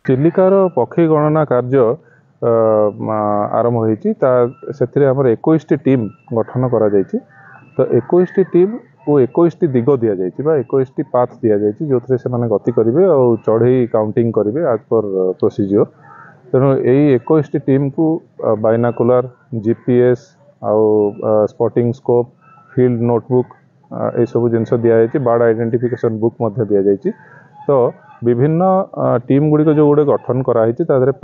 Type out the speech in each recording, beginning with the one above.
चिलिकार पक्षी गणना कार्य आरंभ होती से आम 21 टीम गठन करा तो 21 टीम को 21 दिग दि जाए 21 पाथ दि जाए जो थे से गति करेंगे और चढ़ई काउंटिंग करेंगे आज पर प्रोसीजर तेणु यही 21 टीम को बाइनाकुलर जीपीएस आउ स्पॉटिंग स्कोप फील्ड नोटबुक ये सब जिनस दि जाए बर्ड आइडेंटिफिकेशन बुक दि जाए तो विभिन्न टीम गुड़िक जो गोटे गठन कराई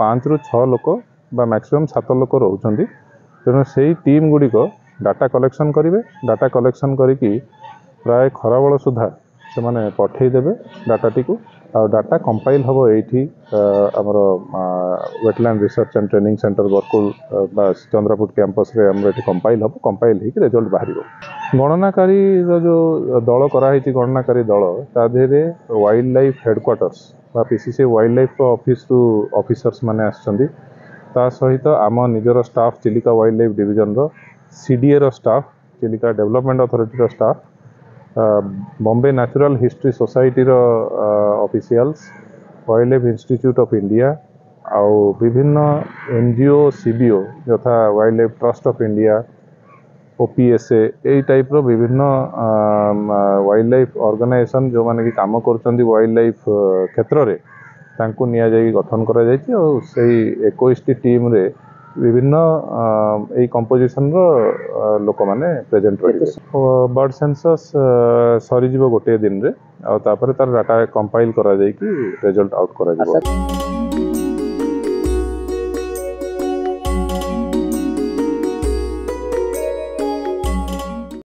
5 ରୁ 6 लोक मैक्सिमम 7 लोक रोचंती तेणु से टीम गुड़िक डाटा कलेक्शन करेंगे डाटा कलेक्शन करी प्राय खराबल सुधा से माने पठेदेवे डाटाटी को और डाटा कंपाइल हम ये आमर wetland research and training centre Barkul Chandrapur campus रे हमर ये कंपाइल हम कंपाइल हो रिजल्ट बाहर गणनाकारी जो दल कराई गणनाकारी दल ताधे wildlife headquarters PCC wildlife office रु ऑफिसर्स माने आछंती ता सहित आम निजर staff Chilika wildlife division रो सीडीए रो स्टाफ चिलिका डेवलपमेंट अथॉरिटी रो staff Bombay natural history society रो officials wildlife institute of India आउ विभिन्न एनजीओ सीबीओ यथा wildlife trust of India OPSA यही टाइप रो विभिन्न वाइल्ड लाइफ ऑर्गेनाइजेशन जो माने कि काम करछंती वाइल्ड लाइफ क्षेत्र रे तांको निया जाई गठन करा जायछि और सेही 21 टीम रे विभिन्न एई कंपोजिशन रो लोक माने प्रेजेंट रहिबे बर्ड सेंसस सरी जीवो गोटे दिन रे आ तापर तार डाटा कंपाइल करा जाई कि रिजल्ट आउट करा जीवो।